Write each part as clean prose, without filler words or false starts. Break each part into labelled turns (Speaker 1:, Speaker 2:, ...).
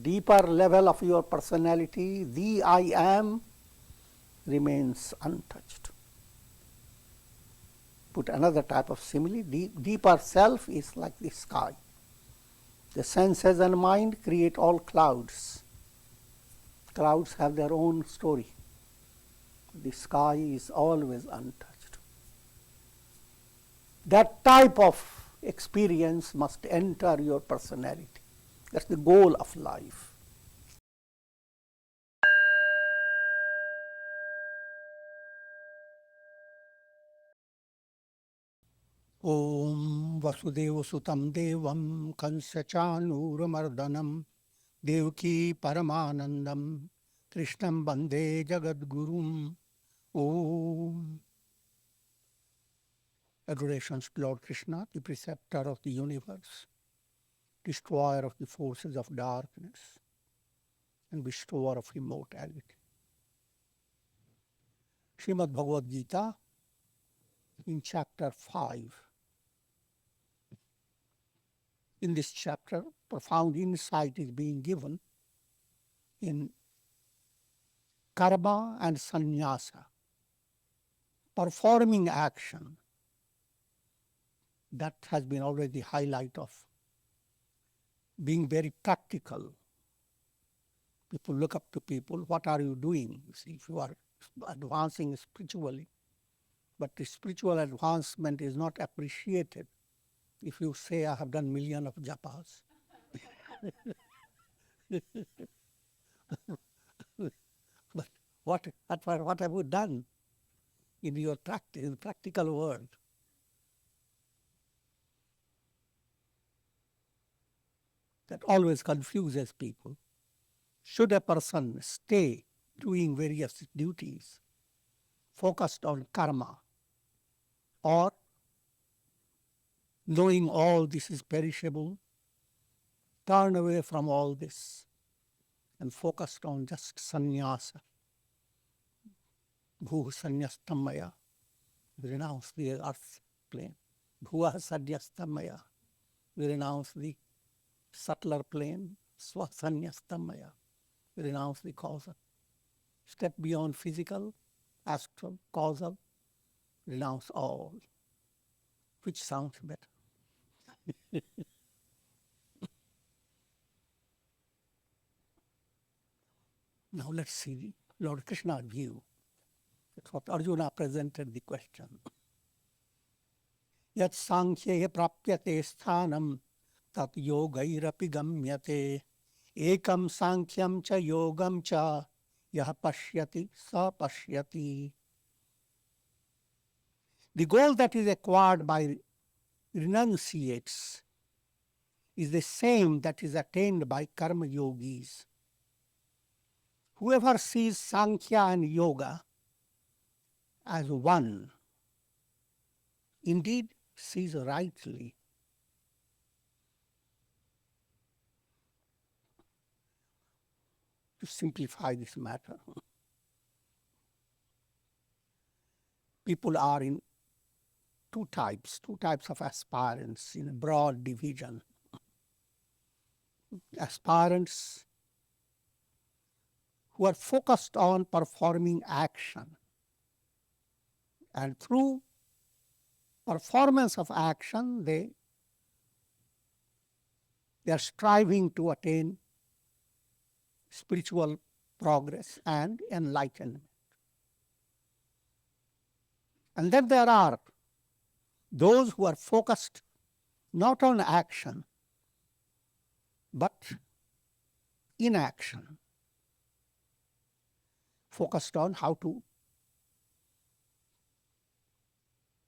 Speaker 1: deeper level of your personality, the I am, remains untouched. Put another type of simile, deeper self is like the sky. The senses and mind create all clouds. Clouds have their own story. The sky is always untouched. That type of experience must enter your personality. That's the goal of life. Om Vasudeva Sutam Devam Kansa Chanuramardanam Devaki Paramanandam Krishnam Bande Jagadgurum. Om. Adorations to Lord Krishna, the preceptor of the universe, destroyer of the forces of darkness, and bestower of immortality. Srimad Bhagavad Gita, in chapter 5. In this chapter, profound insight is being given in karma and sannyasa, performing action. That has been already the highlight of being very practical. People look up to people, what are you doing? You see, if you are advancing spiritually, but the spiritual advancement is not appreciated if you say, I have done million of japas. But what have you done in your practice, in the practical world? That always confuses people. Should a person stay doing various duties, focused on karma, or knowing all this is perishable, turn away from all this and focused on just sannyasa? Bhu sanyastamaya, renounce the earth plane. Bhuva sanyastamaya, renounce the subtler plane. Swa sanyastamaya, renounce the causal. Step beyond physical, astral, causal, renounce all. Which sounds better? Now let's see Lord Krishna's view. That's what Arjuna presented the question. Yat sankhya prapyate sthanam tat yogairapi gamyate ekam sankhyam cha yogam cha yah pashyati sa pashyati. The goal that is acquired by renunciates is the same that is attained by karma yogis. Whoever sees Sankhya and Yoga as one, indeed sees rightly. To simplify this matter, people are in two types of aspirants in a broad division. Aspirants who are focused on performing action, and through performance of action they are striving to attain spiritual progress and enlightenment. And then there are those who are focused not on action, but inaction, focused on how to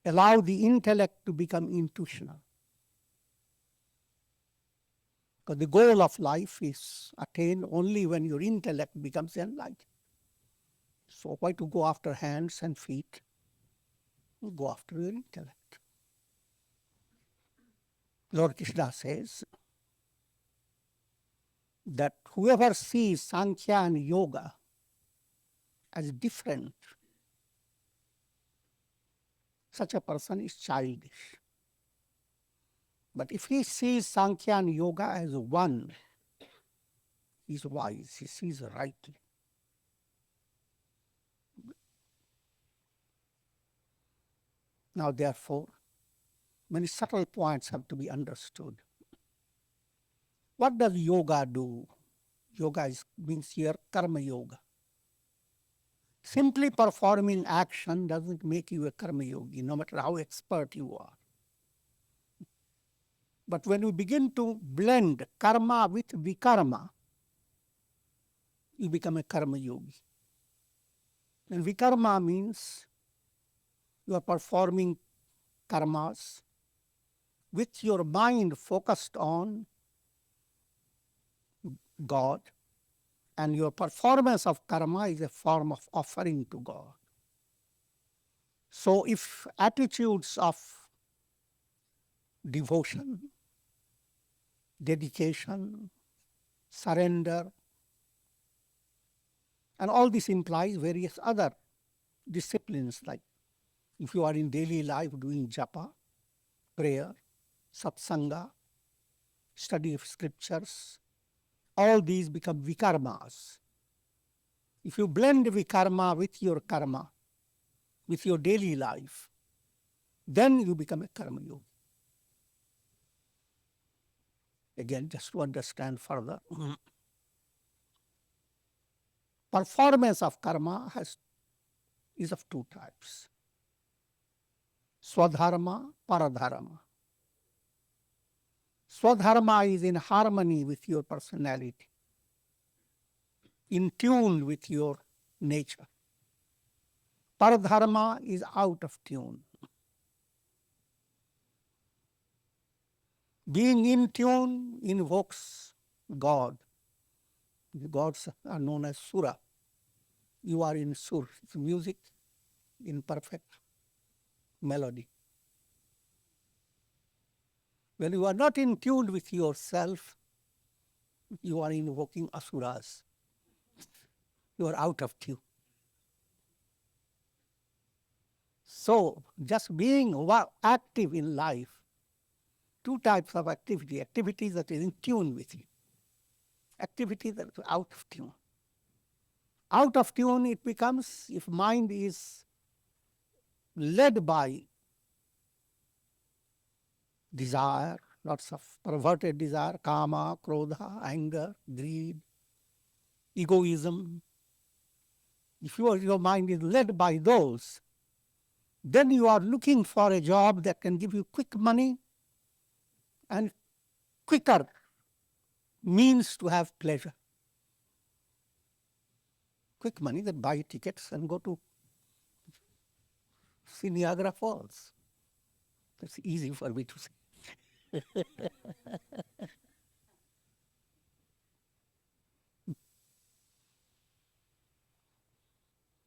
Speaker 1: allow the intellect to become intuitional. Because the goal of life is attained only when your intellect becomes enlightened. So why to go after hands and feet? Go after your intellect. Lord Krishna says that whoever sees Sankhya and Yoga as different, such a person is childish. But if he sees Sankhya and Yoga as one, He is wise, he sees rightly. Now, therefore, many subtle points have to be understood. What does yoga do? Yoga means here karma yoga. Simply performing action doesn't make you a karma yogi, no matter how expert you are. But when you begin to blend karma with vikarma, you become a karma yogi. And vikarma means you are performing karmas with your mind focused on God, and your performance of karma is a form of offering to God. So if attitudes of devotion, dedication, surrender, and all this implies various other disciplines, like if you are in daily life doing japa, prayer, satsanga, study of scriptures, all these become vikarmas. If you blend vikarma with your karma, with your daily life, then you become a karma yogi. Again, just to understand further, performance of karma is of two types: Swadharma, Paradharma. Swadharma is in harmony with your personality, in tune with your nature. Paradharma is out of tune. Being in tune invokes God. The gods are known as Sura. You are in Sur, it's music in perfect melody. When you are not in tune with yourself, you are invoking asuras. You are out of tune. So, just being active in life, two types of activity: activity that is in tune with you, activity that is out of tune. Out of tune it becomes if mind is led by desire, lots of perverted desire, kama, krodha, anger, greed, egoism. If your mind is led by those, then you are looking for a job that can give you quick money and quicker means to have pleasure. Quick money that buy tickets and go to see Niagara Falls. That's easy for me to say.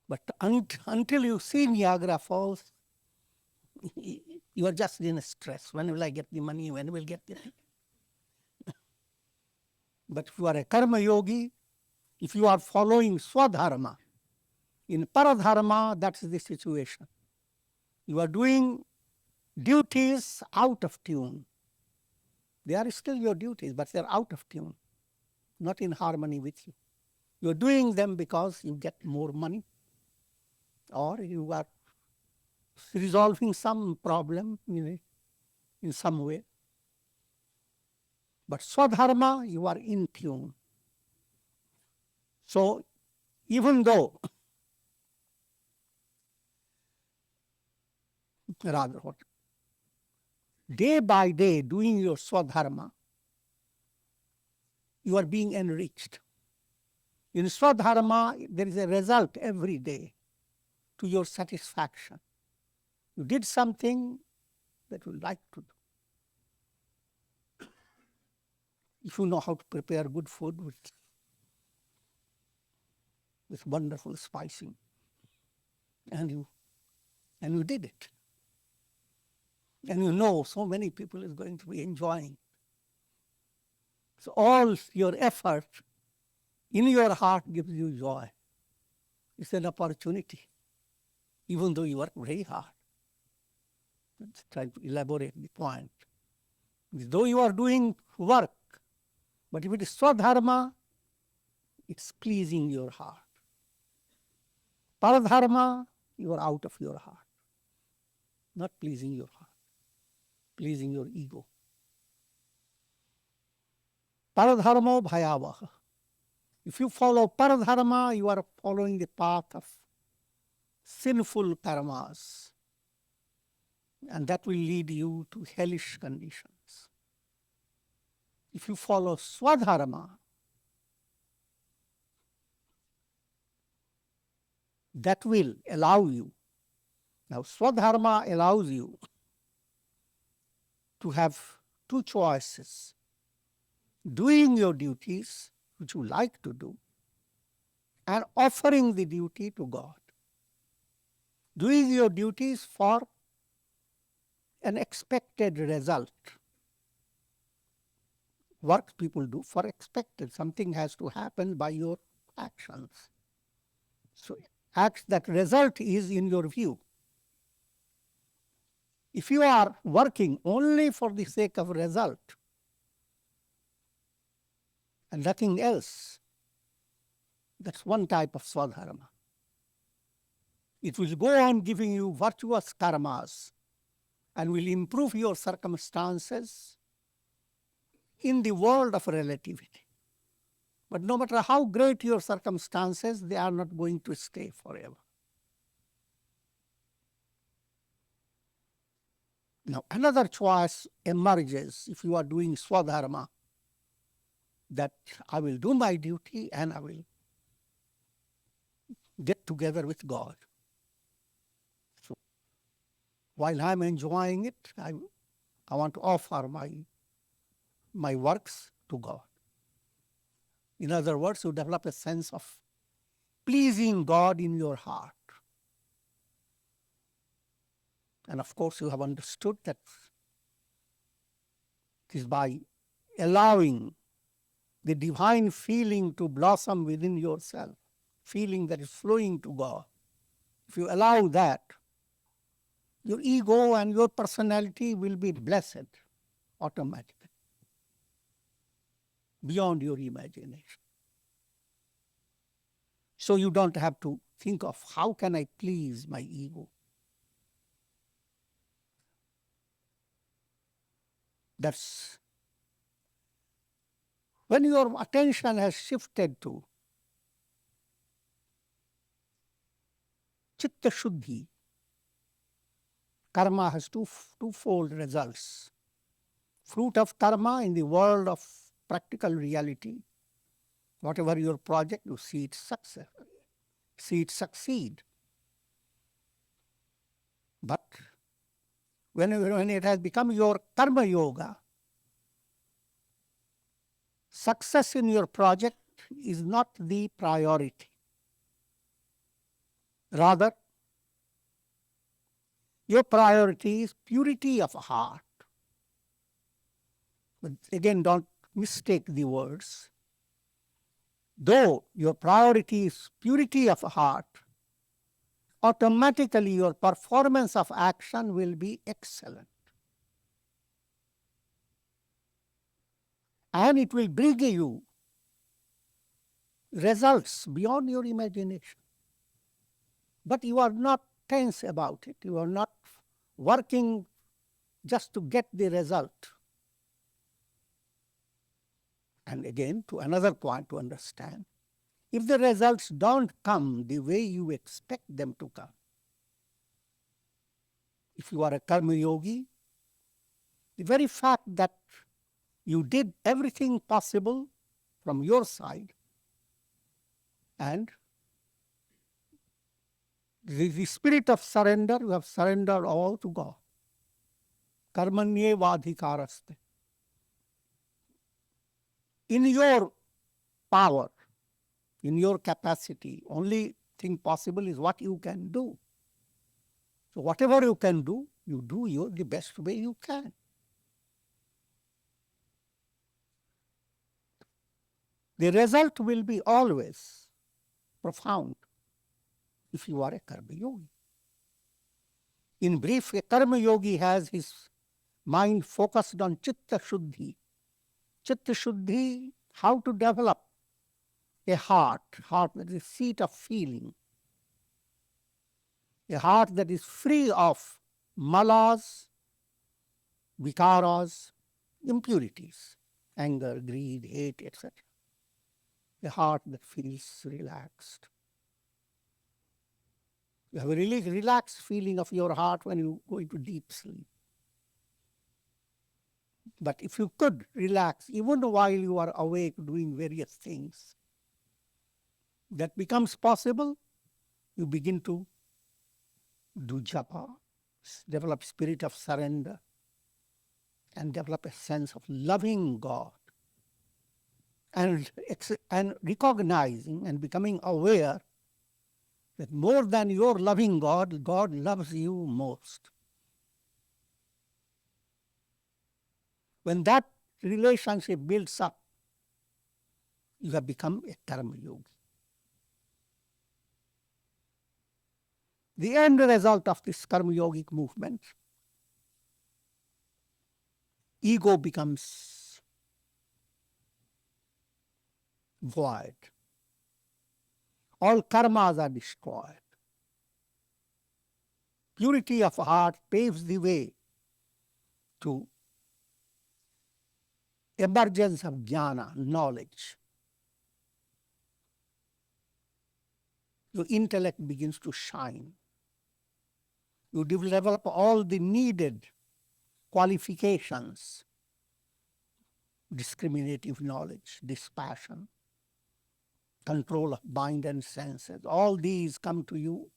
Speaker 1: But until you see Niagara Falls, you are just in a stress. When will I get the money? When will I get the money? But if you are a karma yogi, if you are following Swadharma, in Paradharma, that's the situation. You are doing duties out of tune. They are still your duties, but they are out of tune, not in harmony with you. You are doing them because you get more money, or you are resolving some problem in some way. But Swadharma, you are in tune. So even though, rather what, day by day doing your Swadharma, you are being enriched. In Swadharma, there is a result every day to your satisfaction. You did something that you like to do. If you know how to prepare good food with wonderful spicing, and you did it, and you know so many people is going to be enjoying. So all your effort in your heart gives you joy. It's an opportunity, even though you work very hard. Let's try to elaborate the point. Though you are doing work, but if it is Swadharma, it's pleasing your heart. Paradharma, you are out of your heart. Not pleasing your heart, pleasing your ego. Paradharma bhayavaha. If you follow paradharma, you are following the path of sinful karmas, and that will lead you to hellish conditions. If you follow swadharma, that will allow you. Now, swadharma allows you to have two choices: doing your duties, which you like to do, and offering the duty to God. Doing your duties for an expected result. Work people do for expected. Something has to happen by your actions. So that result is in your view. If you are working only for the sake of result and nothing else, that's one type of swadharma. It will go on giving you virtuous karmas and will improve your circumstances in the world of relativity. But no matter how great your circumstances, they are not going to stay forever. Now, another choice emerges if you are doing swadharma, that I will do my duty and I will get together with God. So, while I'm enjoying it, I want to offer my works to God. In other words, you develop a sense of pleasing God in your heart. And of course, you have understood that it is by allowing the divine feeling to blossom within yourself, feeling that is flowing to God. If you allow that, your ego and your personality will be blessed automatically, beyond your imagination. So you don't have to think of how can I please my ego. That's when your attention has shifted to chitta shuddhi. Karma has twofold results. Fruit of karma in the world of practical reality. Whatever your project, you see it succeed. But when it has become your karma yoga, success in your project is not the priority. Rather, your priority is purity of heart. But again, don't mistake the words. Though your priority is purity of heart, automatically your performance of action will be excellent. And it will bring you results beyond your imagination. But you are not tense about it. You are not working just to get the result. And again, to another point to understand, if the results don't come the way you expect them to come, if you are a karma yogi, the very fact that you did everything possible from your side and the spirit of surrender, you have surrendered all to God. Karmanye vadhikaraste. In your power, in your capacity, only thing possible is what you can do. So whatever you can do, you do the best way you can. The result will be always profound if you are a karma yogi. In brief, a karma yogi has his mind focused on chitta shuddhi. Chitta shuddhi, how to develop a heart that is the seat of feeling, a heart that is free of malas, vikaras, impurities, anger, greed, hate, etc. A heart that feels relaxed. You have a really relaxed feeling of your heart when you go into deep sleep. But if you could relax, even while you are awake doing various things, that becomes possible, you begin to do japa, develop spirit of surrender, and develop a sense of loving God, and recognizing and becoming aware that more than your loving God, God loves you most. When that relationship builds up, you have become a karma yogi. The end result of this karma yogic movement, ego becomes void. All karmas are destroyed. Purity of heart paves the way to emergence of jnana, knowledge. Your intellect begins to shine. You develop all the needed qualifications, discriminative knowledge, dispassion, control of mind and senses. All these come to you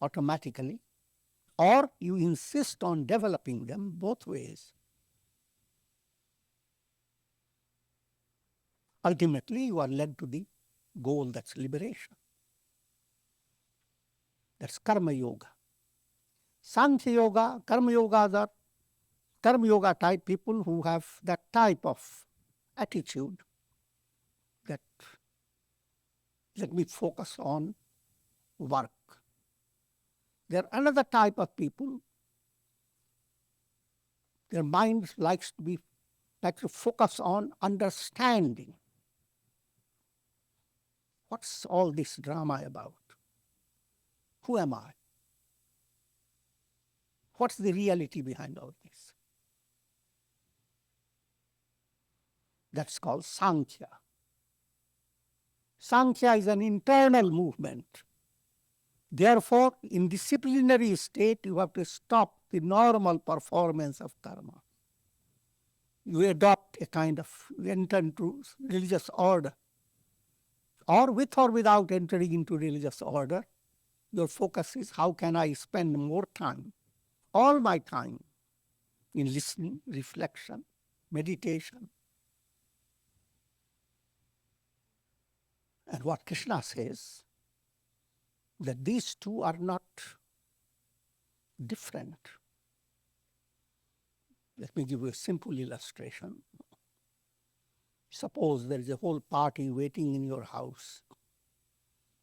Speaker 1: automatically, or you insist on developing them both ways. Ultimately, you are led to the goal, that's liberation. That's karma yoga. Sankhya yoga, karma yogas are karma yoga type people who have that type of attitude that let me focus on work. There are another type of people, their mind likes to focus on understanding. What's all this drama about? Who am I? What's the reality behind all this? That's called Sankhya. Sankhya is an internal movement. Therefore, in disciplinary state, you have to stop the normal performance of karma. You adopt you enter into religious order. Or with or without entering into religious order, your focus is how can I spend more time, all my time, in listening, reflection, meditation. And what Krishna says, that these two are not different. Let me give you a simple illustration. Suppose there is a whole party waiting in your house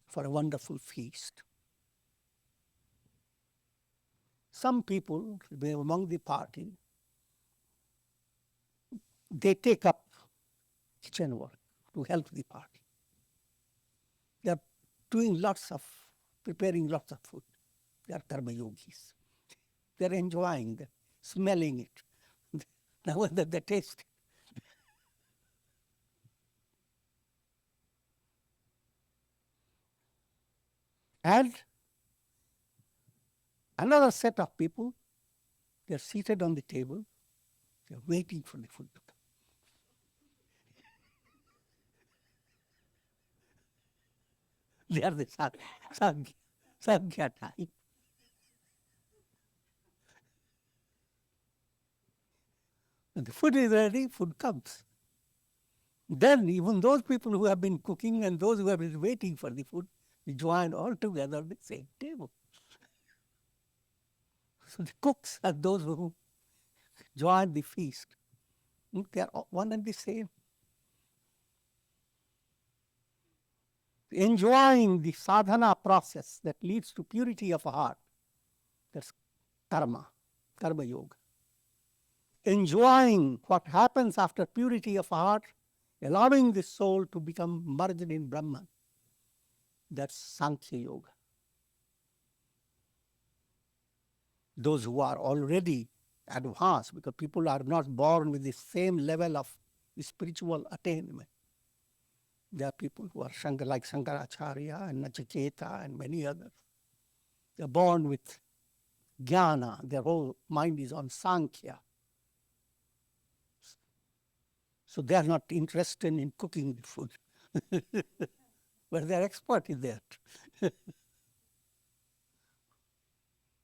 Speaker 1: for a wonderful feast. Some people among the party, they take up kitchen work to help the party. They are preparing lots of food. They are karma yogis. They are enjoying them, smelling it. Now whether they taste it. And another set of people, they are seated on the table, they are waiting for the food to come. They are the Sankhya type. When the food is ready, food comes. Then even those people who have been cooking and those who have been waiting for the food, we join all together on the same table. So the cooks are those who join the feast. They are one and the same. Enjoying the sadhana process that leads to purity of heart, that's karma yoga. Enjoying what happens after purity of heart, allowing the soul to become merged in Brahman. That's Sankhya Yoga. Those who are already advanced, because people are not born with the same level of spiritual attainment. There are people who are like Shankaracharya and Nachiketa and many others. They're born with jnana. Their whole mind is on Sankhya. So they are not interested in cooking the food. But they're expert in that.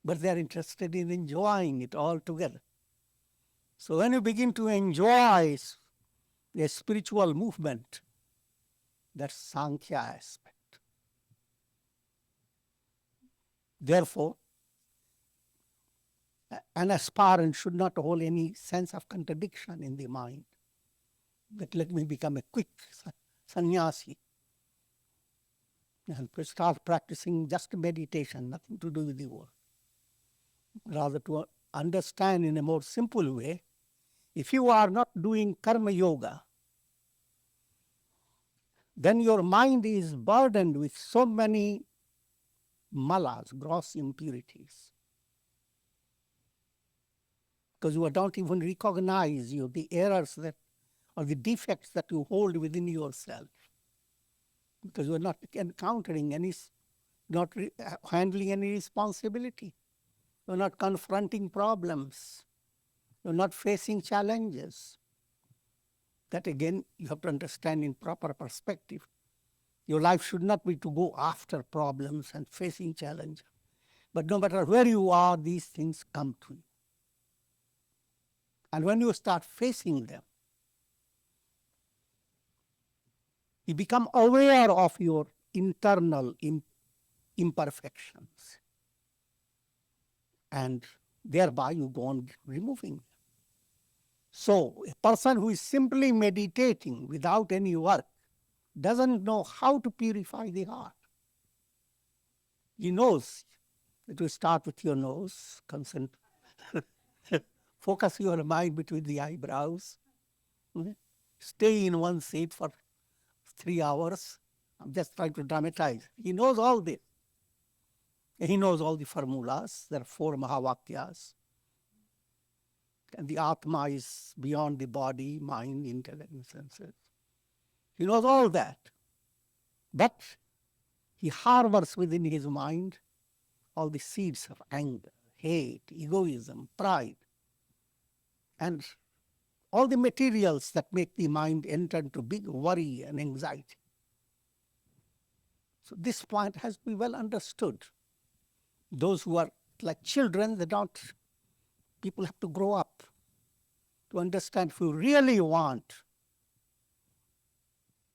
Speaker 1: But they're interested in enjoying it all together. So when you begin to enjoy a spiritual movement, that's Sankhya aspect. Therefore, an aspirant should not hold any sense of contradiction in the mind. That let me become a quick sannyasi and start practicing just meditation, nothing to do with the world. Rather to understand in a more simple way, if you are not doing karma yoga, then your mind is burdened with so many malas, gross impurities. Because you don't even recognize the errors that or the defects that you hold within yourself. Because you are not encountering any, not handling any responsibility. You are not confronting problems. You are not facing challenges. That again, you have to understand in proper perspective. Your life should not be to go after problems and facing challenges. But no matter where you are, these things come to you. And when you start facing them, you become aware of your internal imperfections. And thereby you go on removing them. So a person who is simply meditating without any work doesn't know how to purify the heart. He knows that you start with your nose, focus your mind between the eyebrows, stay in one seat for 3 hours. I'm just trying to dramatize. He knows all this. He knows all the formulas. There are 4 Mahavakyas. And the Atma is beyond the body, mind, intellect, and senses. He knows all that. But he harbors within his mind all the seeds of anger, hate, egoism, pride, and all the materials that make the mind enter into big worry and anxiety. So this point has to be well understood. Those who are like children, people have to grow up to understand if you really want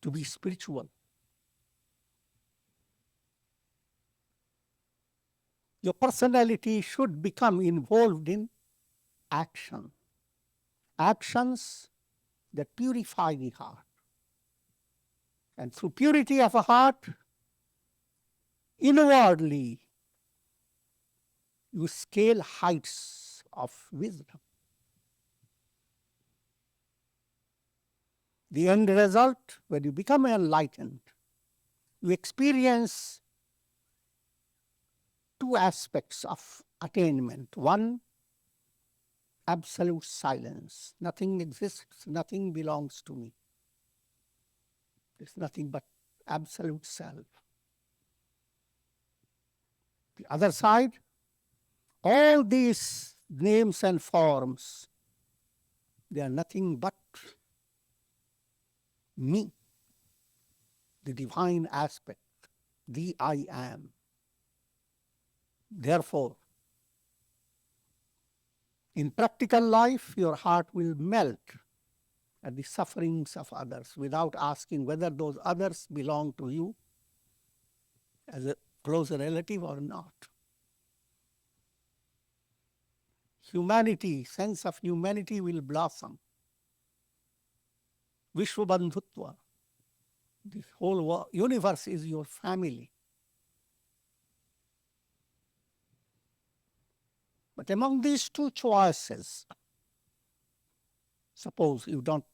Speaker 1: to be spiritual. Your personality should become involved in action. Actions that purify the heart. And through purity of a heart, inwardly, you scale heights of wisdom. The end result, when you become enlightened, you experience 2 aspects of attainment. One, absolute silence. Nothing exists, nothing belongs to me. There's nothing but absolute self. The other side, all these names and forms, they are nothing but me, the divine aspect, the I am. Therefore, in practical life, your heart will melt at the sufferings of others without asking whether those others belong to you as a close relative or not. Humanity, sense of humanity will blossom. Vishwabandhutva. The whole universe is your family. But among these 2 choices, suppose you don't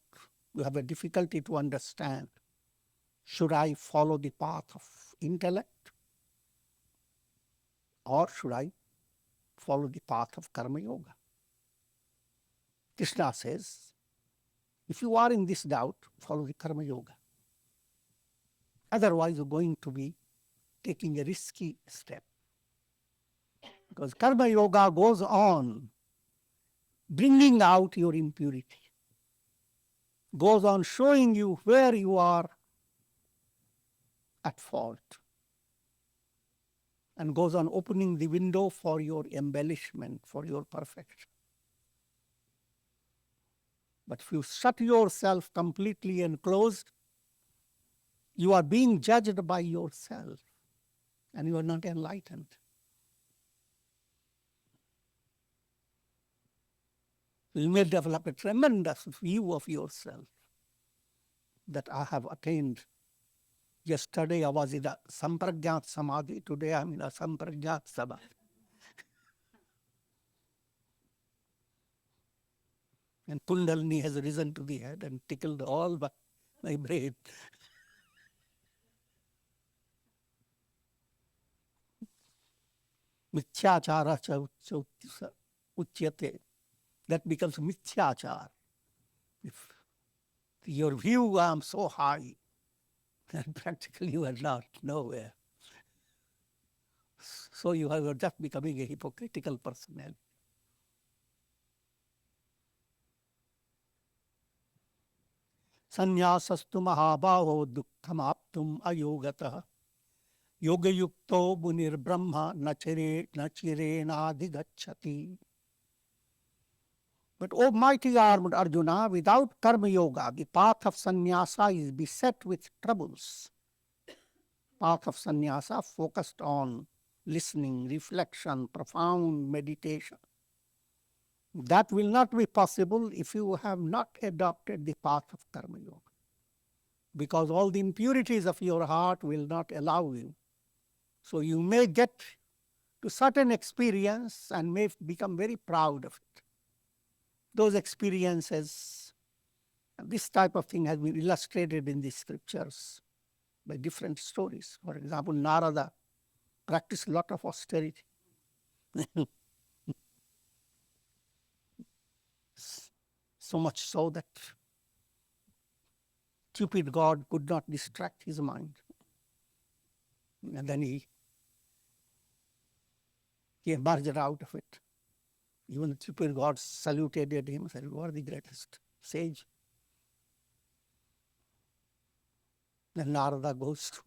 Speaker 1: You have a difficulty to understand. Should I follow the path of intellect, or should I follow the path of karma yoga? Krishna says, if you are in this doubt, follow the karma yoga. Otherwise, you're going to be taking a risky step. Because karma yoga goes on bringing out your impurity, goes on showing you where you are at fault, and goes on opening the window for your embellishment, for your perfection. But if you shut yourself completely enclosed, you are being judged by yourself, and you are not enlightened. You may develop a tremendous view of yourself that I have attained. Yesterday I was in a Samprajnat Samadhi, today I'm in a Samprajnat Samadhi. And Kundalini has risen to the head and tickled all my brain. Mithyachara uchyate. That becomes mithyachar. If your view, I am so high, then practically you are not nowhere. So you are just becoming a hypocritical personality. Sannyasastu mahabaho dukkham aptum ayogatah yogayukto munir brahma nachirena. But, O mighty armed Arjuna, without karma yoga, the path of sannyasa is beset with troubles. Path of sannyasa focused on listening, reflection, profound meditation. That will not be possible if you have not adopted the path of karma yoga, because all the impurities of your heart will not allow you. So you may get to certain experience and may become very proud of it. Those experiences, this type of thing has been illustrated in the scriptures by different stories. For example, Narada practiced a lot of austerity. So much so that stupid God could not distract his mind. And then he emerged out of it. Even the stupid God saluted him and said, "You are the greatest sage." Then Narada goes to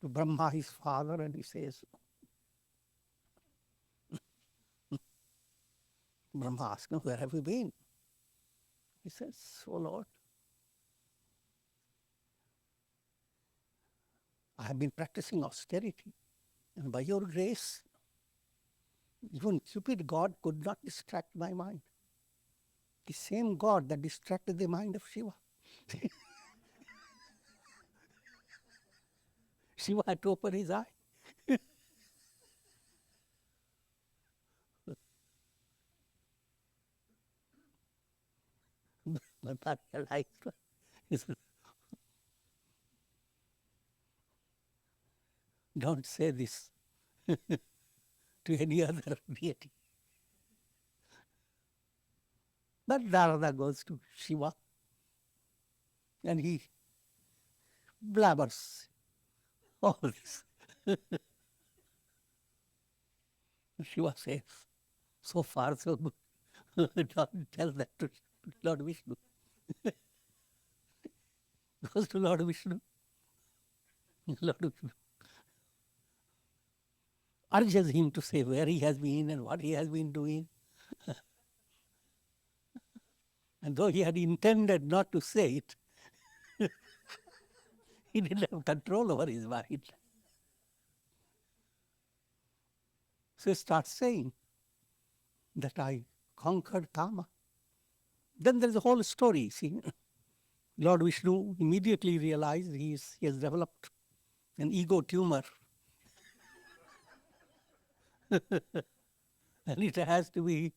Speaker 1: Brahma, his father, and he says, Brahma asks him, "Where have you been?" He says, "Oh Lord, I have been practicing austerity, and by your grace, even stupid God could not distract my mind." The same God that distracted the mind of Shiva. Shiva had to open his eye. But realized, don't say this to any other deity. But Narada goes to Shiva and he blabbers all this. Shiva says, "So far so good." Don't tell that to Lord Vishnu. Goes to Lord Vishnu. Lord Vishnu urges him to say where he has been and what he has been doing. And though he had intended not to say it, he didn't have control over his mind. So he starts saying that I conquered Kama. Then there is a whole story. See, Lord Vishnu immediately realized he has developed an ego tumor. And it has to be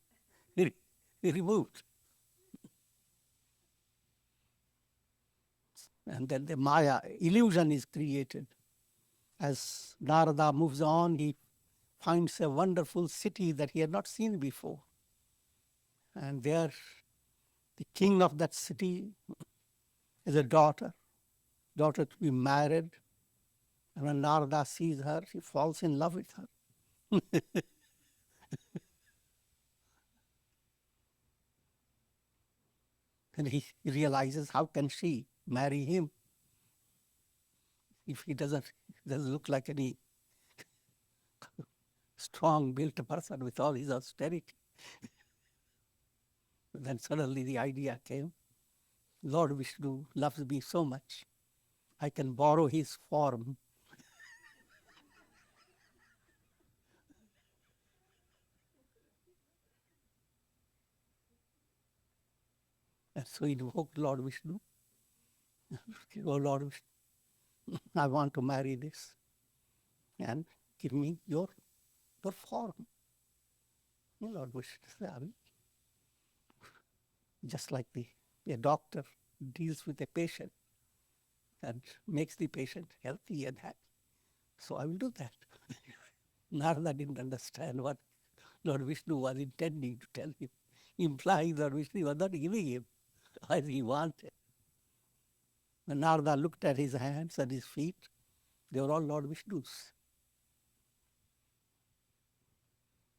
Speaker 1: removed. And then the Maya illusion is created. As Narada moves on, he finds a wonderful city that he had not seen before. And there, the king of that city is a daughter to be married. And when Narada sees her, he falls in love with her. And he realizes, how can she marry him if he doesn't look like any strong built person with all his austerity. Then suddenly the idea came, Lord Vishnu loves me so much, I can borrow his form. And so he invoked Lord Vishnu. Oh Lord Vishnu, I want to marry this, and give me your form. Lord Vishnu said, just like a doctor deals with a patient and makes the patient healthy and happy. So I will do that. Narada didn't understand what Lord Vishnu was intending to tell him, implying that Vishnu was not giving him as he wanted. When Narada looked at his hands and his feet, they were all Lord Vishnu's.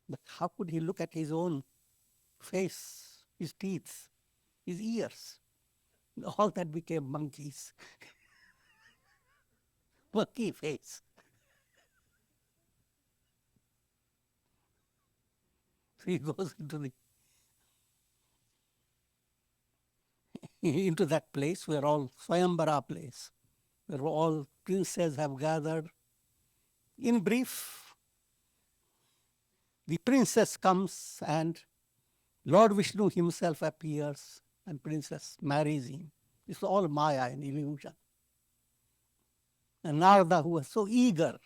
Speaker 1: But how could he look at his own face, his teeth, his ears? All that became monkeys. Monkey face. So he goes into that place where all Swayambara place, where all princes have gathered. In brief, the princess comes and Lord Vishnu himself appears and princess marries him. It's all Maya and illusion. And Narada, who was so eager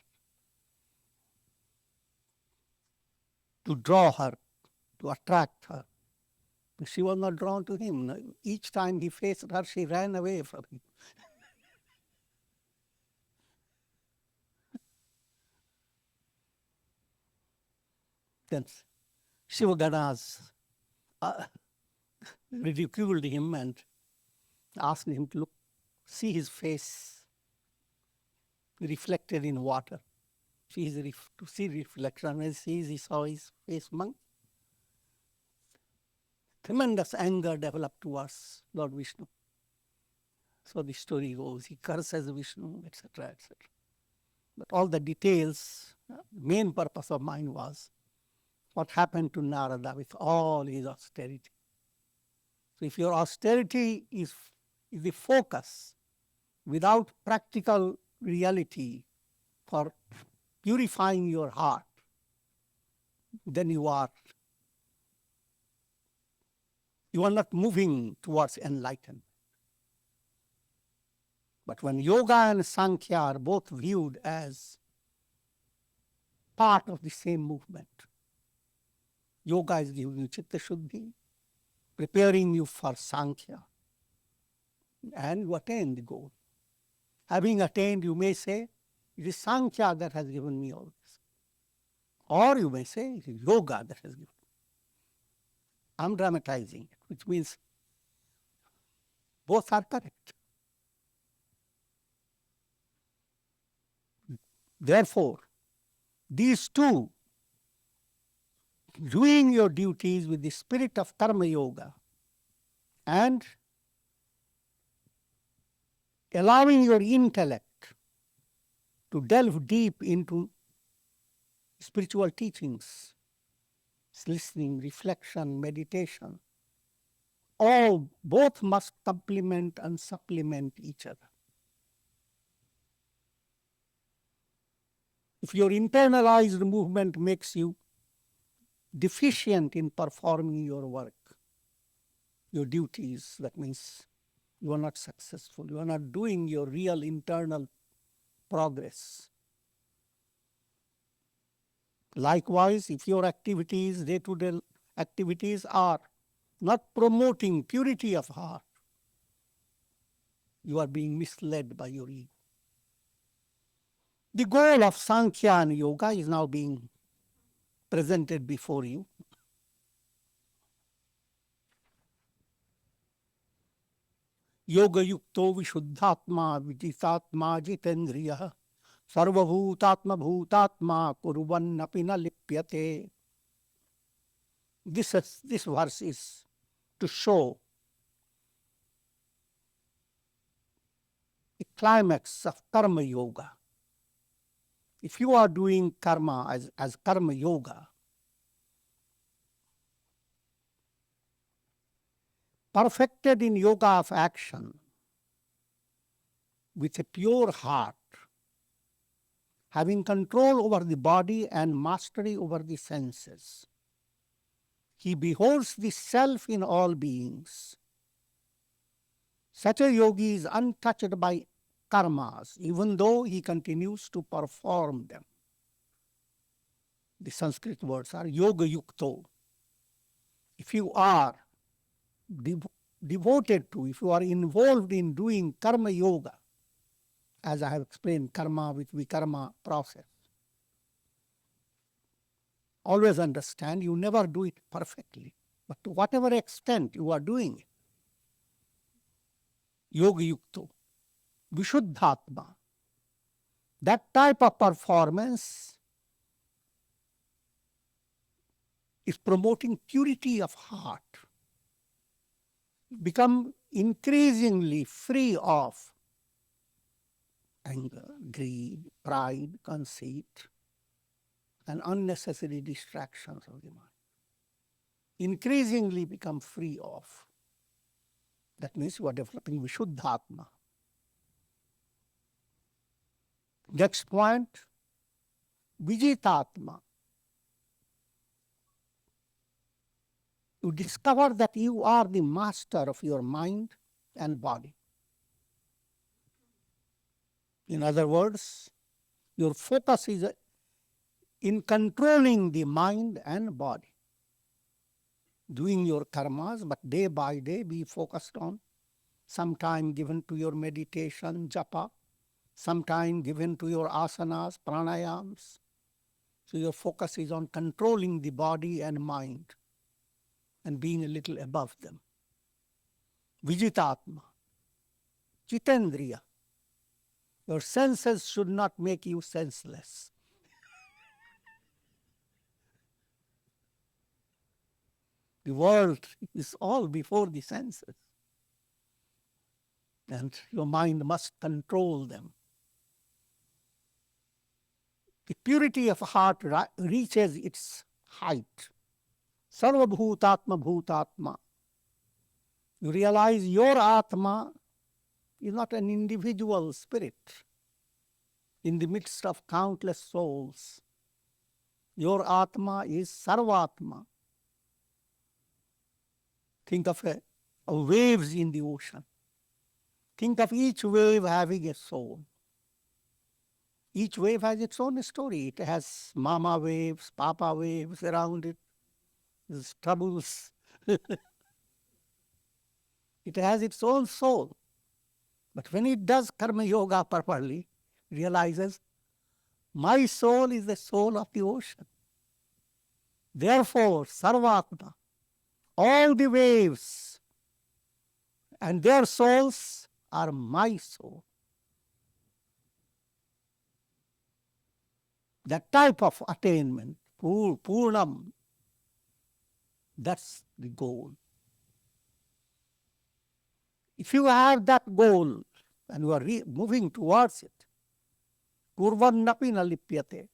Speaker 1: to draw her, to attract her, she was not drawn to him. Each time he faced her, she ran away from him. Then Shivaganas ridiculed him and asked him to see his face reflected in water. To see reflection. When he saw his face, tremendous anger developed towards Lord Vishnu. So the story goes, he curses Vishnu, etc., etc. But all the details, the main purpose of mine was what happened to Narada with all his austerity. So if your austerity is the focus without practical reality for purifying your heart, then you are not moving towards enlightenment. But when yoga and Sankhya are both viewed as part of the same movement, yoga is giving you chitta shuddhi, preparing you for Sankhya, and you attain the goal. Having attained, you may say, it is Sankhya that has given me all this. Or you may say, it is yoga that has given me. I'm dramatizing it, which means both are correct. Therefore, these two, doing your duties with the spirit of karma yoga and allowing your intellect to delve deep into spiritual teachings, listening, reflection, meditation, both must complement and supplement each other. If your internalized movement makes you deficient in performing your work, your duties, that means you are not successful, you are not doing your real internal progress. Likewise, if your activities, day-to-day activities, are not promoting purity of heart, You are being misled by your ego. The goal of Sankhya and Yoga is now being presented before you. Yoga yukto vishuddhatma vijitatma jitendriya sarvabhutatma bhutatma kuruvannapi na lipyate. This verse is to show the climax of karma yoga. If you are doing karma as karma yoga, perfected in yoga of action, with a pure heart, having control over the body and mastery over the senses, he beholds the self in all beings. Such a yogi is untouched by karmas, even though he continues to perform them. The Sanskrit words are yoga yukto. If you are devoted to, if you are involved in doing karma yoga, as I have explained, karma with vikarma process, always understand you never do it perfectly, but to whatever extent you are doing it, yoga yukto, vishuddhatma, that type of performance is promoting purity of heart. Become increasingly free of anger, greed, pride, conceit, and unnecessary distractions of the mind. Increasingly become free of. That means you are developing vishuddhatma. Next point, vijitatma. You discover that you are the master of your mind and body. In other words, your focus is in controlling the mind and body. Doing your karmas, but day by day be focused on some time given to your meditation, japa, some time given to your asanas, pranayams. So your focus is on controlling the body and mind and being a little above them. Vijitatma, chitendriya. Your senses should not make you senseless. The world is all before the senses, and your mind must control them. The purity of heart reaches its height. Sarva bhutatma bhutatma. You realize your Atma is not an individual spirit in the midst of countless souls. Your Atma is Sarvatma. Think of waves in the ocean. Think of each wave having a soul. Each wave has its own story. It has mama waves, papa waves around it. There's troubles. It has its own soul. But when it does karma yoga properly, it realizes my soul is the soul of the ocean. Therefore, Sarvatma, all the waves and their souls are my soul. That type of attainment, Purnam, that's the goal. If you have that goal and you are moving towards it, kurvannapi na lipyate.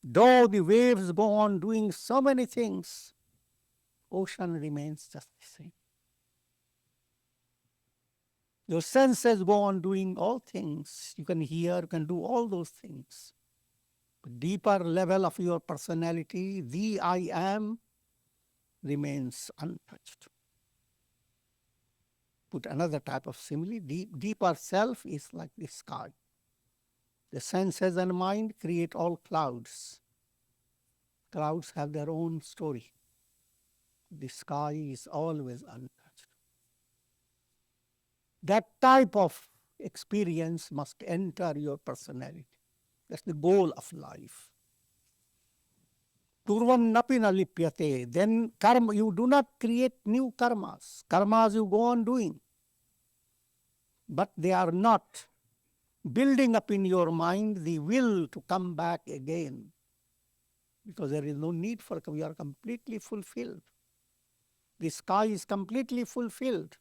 Speaker 1: Though the waves go on doing so many things, ocean remains just the same. Your senses go on doing all things. You can hear, you can do all those things. But deeper level of your personality, the I am, remains untouched. Put another type of simile, deeper self is like the sky. The senses and mind create all clouds. Clouds have their own story. The sky is always untouched. That type of experience must enter your personality. That's the goal of life. Turvam napi na lipyate. Then karma, you do not create new karmas. Karmas you go on doing. But they are not building up in your mind the will to come back again. Because there is no need for, we are completely fulfilled. The sky is completely fulfilled.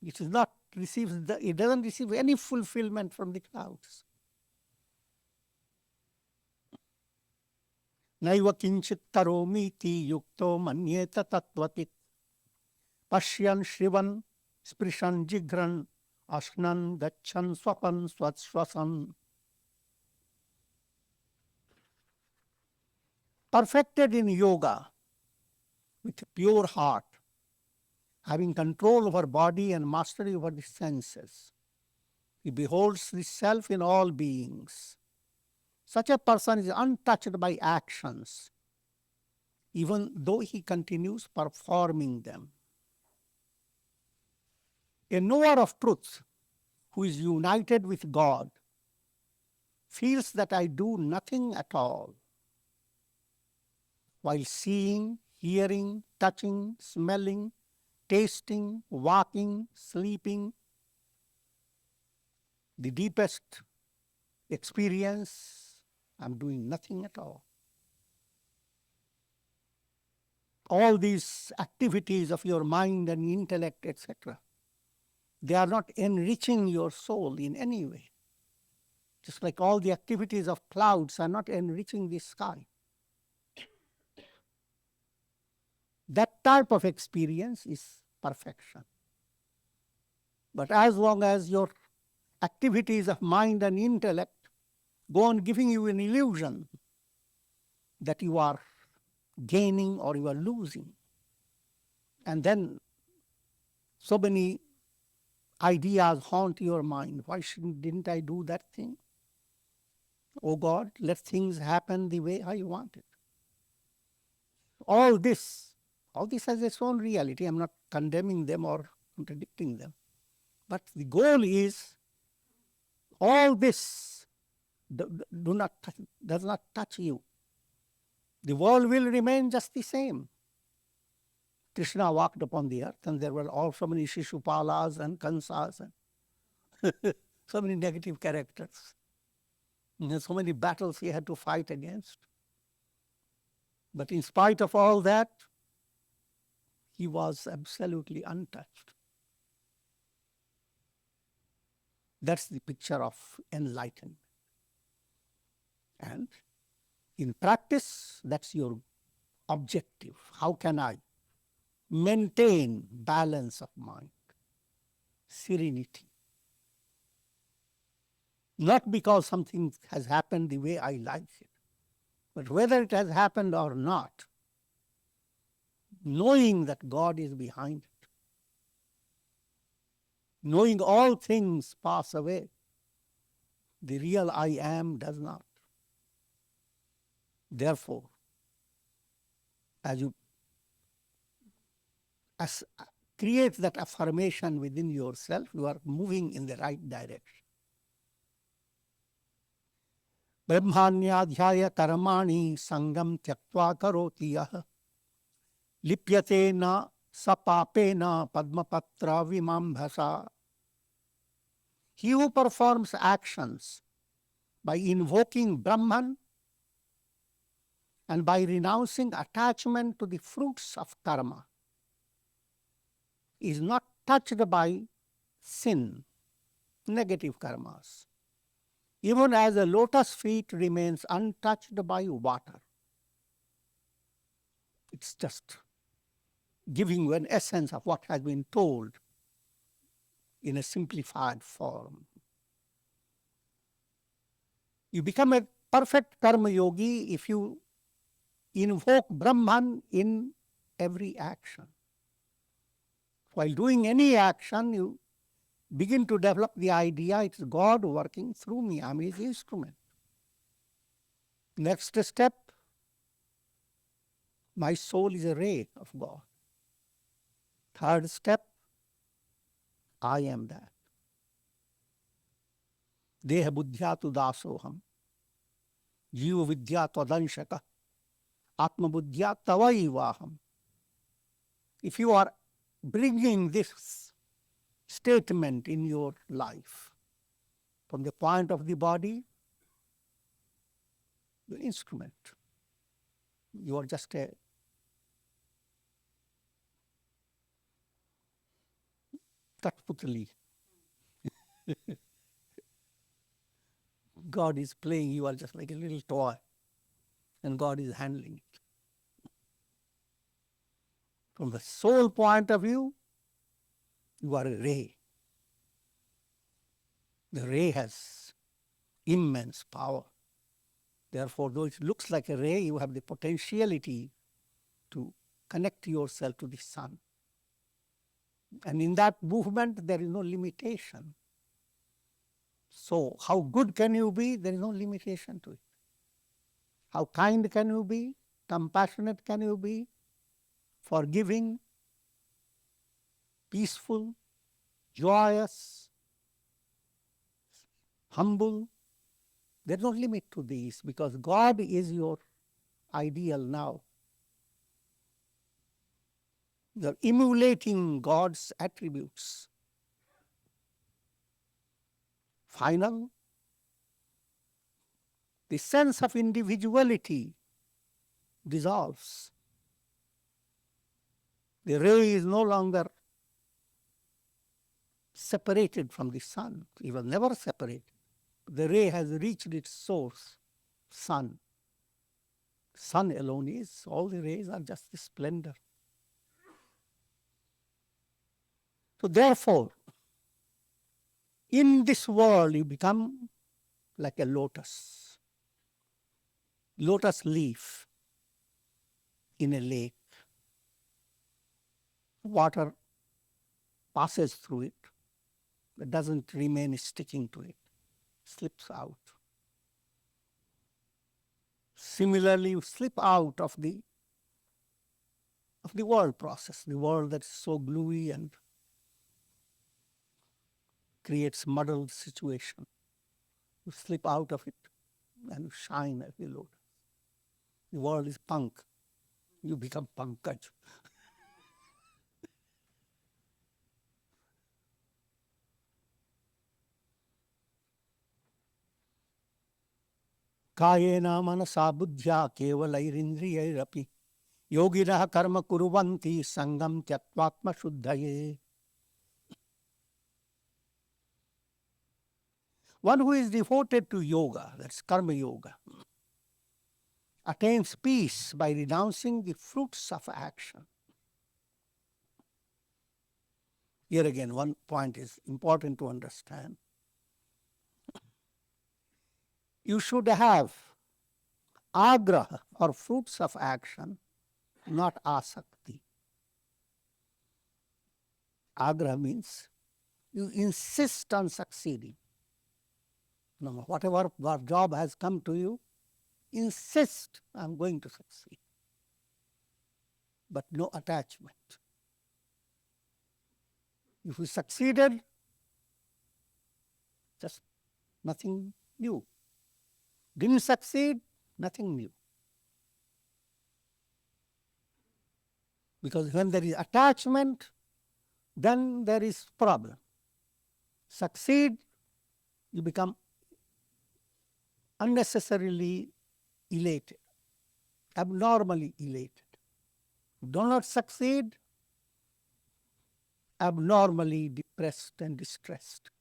Speaker 1: It is not it doesn't receive any fulfillment from the clouds. Naiva kinchit taromiti yukto manyeta tatvatit pashyan shrivan sprishan jigran ashnan gachan swapan swatswasan. Perfected in yoga with a pure heart, having control over body and mastery over the senses, he beholds the self in all beings. Such a person is untouched by actions, even though he continues performing them. A knower of truth who is united with God feels that I do nothing at all, while seeing, hearing, touching, smelling, tasting, walking, sleeping, the deepest experience, I'm doing nothing at all. All these activities of your mind and intellect, etc., they are not enriching your soul in any way. Just like all the activities of clouds are not enriching the sky. That type of experience is perfection. But as long as your activities of mind and intellect go on giving you an illusion that you are gaining or you are losing, and then so many ideas haunt your mind. Why didn't I do that thing? Oh God, let things happen the way I want it. All this has its own reality. I'm not condemning them or contradicting them. But the goal is all this does not touch you. The world will remain just the same. Krishna walked upon the earth and there were also many Shishupalas and Kansas and so many negative characters. And so many battles he had to fight against. But in spite of all that, he was absolutely untouched. That's the picture of enlightenment. And in practice, that's your objective. How can I maintain balance of mind, serenity? Not because something has happened the way I like it, but whether it has happened or not, knowing that God is behind it, knowing all things pass away, the real I am does not. Therefore, as you create that affirmation within yourself, you are moving in the right direction. Brahmanyadhyaya karmani sangam tyaktva karoti yah lipyate na sapapena padmapatra vimambhasa. He who performs actions by invoking Brahman and by renouncing attachment to the fruits of karma is not touched by sin, negative karmas, even as a lotus feet remains untouched by water. It's just giving you an essence of what has been told in a simplified form. You become a perfect karma yogi if you invoke Brahman in every action. While doing any action, you begin to develop the idea it's God working through me. I'm his instrument. Next step, my soul is a ray of God. Third step, I am that. Deha buddhya tu dasoham. Jiva vidya tvadanshaka. Atma buddhya tavaivaham. If you are bringing this statement in your life from the point of the body, the instrument, you are just a Katputali. God is playing, you are just like a little toy, and God is handling it. From the soul point of view, you are a ray. The ray has immense power. Therefore, though it looks like a ray, you have the potentiality to connect yourself to the sun. And in that movement, there is no limitation. So, how good can you be? There is no limitation to it. How kind can you be? Compassionate can you be? Forgiving? Peaceful? Joyous? Humble? There is no limit to these because God is your ideal now. You are emulating God's attributes. Final, the sense of individuality dissolves. The ray is no longer separated from the sun. It was never separated. The ray has reached its source, sun. Sun alone is, all the rays are just the splendor. So therefore, in this world you become like a lotus. Lotus leaf in a lake. Water passes through it, but doesn't remain sticking to it, slips out. Similarly, you slip out of the world process, the world that's so gluey and creates muddled situation. You slip out of it and you shine as the lotus. The world is punk. You become pankaj. Kayena manasa buddhya kevalairindriyairapi yogirah karma kuruvanti sangam tyatvatma shuddhaye. One who is devoted to yoga, that's karma yoga, attains peace by renouncing the fruits of action. Here again, one point is important to understand. You should have agraha or fruits of action, not asakti. Agraha means you insist on succeeding. No, whatever job has come to you, insist, I'm going to succeed. But no attachment. If you succeeded, just nothing new. Didn't succeed, nothing new. Because when there is attachment, then there is problem. Succeed, you become unnecessarily elated, abnormally elated. Do not succeed, abnormally depressed and distressed.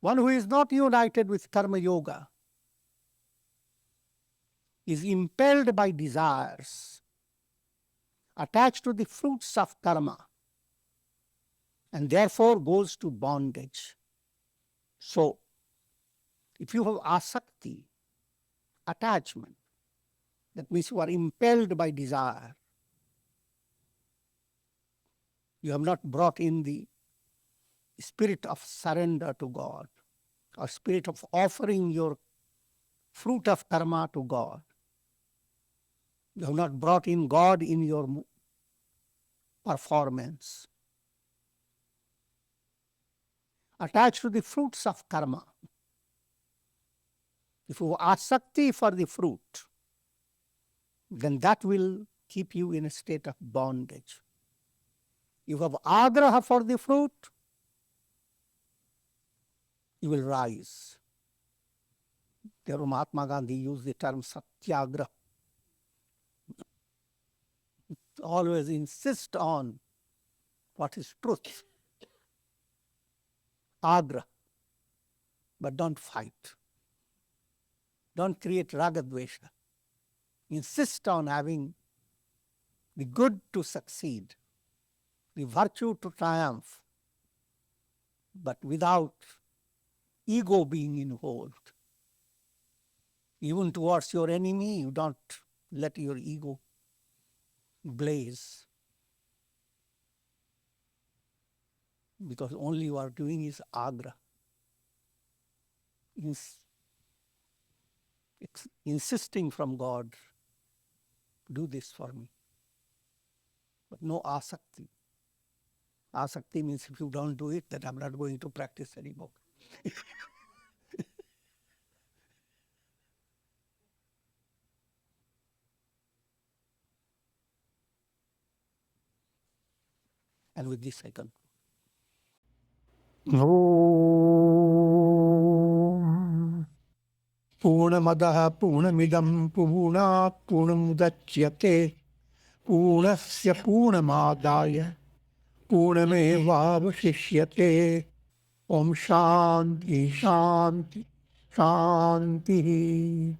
Speaker 1: One who is not united with karma yoga is impelled by desires, attached to the fruits of karma, and therefore goes to bondage. So, if you have asakti, attachment, that means you are impelled by desire. You have not brought in the spirit of surrender to God, or spirit of offering your fruit of karma to God. You have not brought in God in your performance, attached to the fruits of karma. If you are asakti for the fruit, then that will keep you in a state of bondage. You have agraha for the fruit, you will rise. There Mahatma Gandhi used the term satyagraha. Always insist on what is truth. Agra. But don't fight. Don't create ragadvesha. Insist on having the good to succeed, the virtue to triumph, but without ego being involved. Even towards your enemy, you don't let your ego blaze. Because only you are doing is agra. Insisting from God, do this for me. But no asakti. Asakti means if you don't do it, then I'm not going to practice anymore. And with this I conclude. Om Purnamadaha Purnamidam Purnat Purnamudachyate Purnasya Purnamadaya Purnamevavashishyate. Om Shanti Shanti Shanti.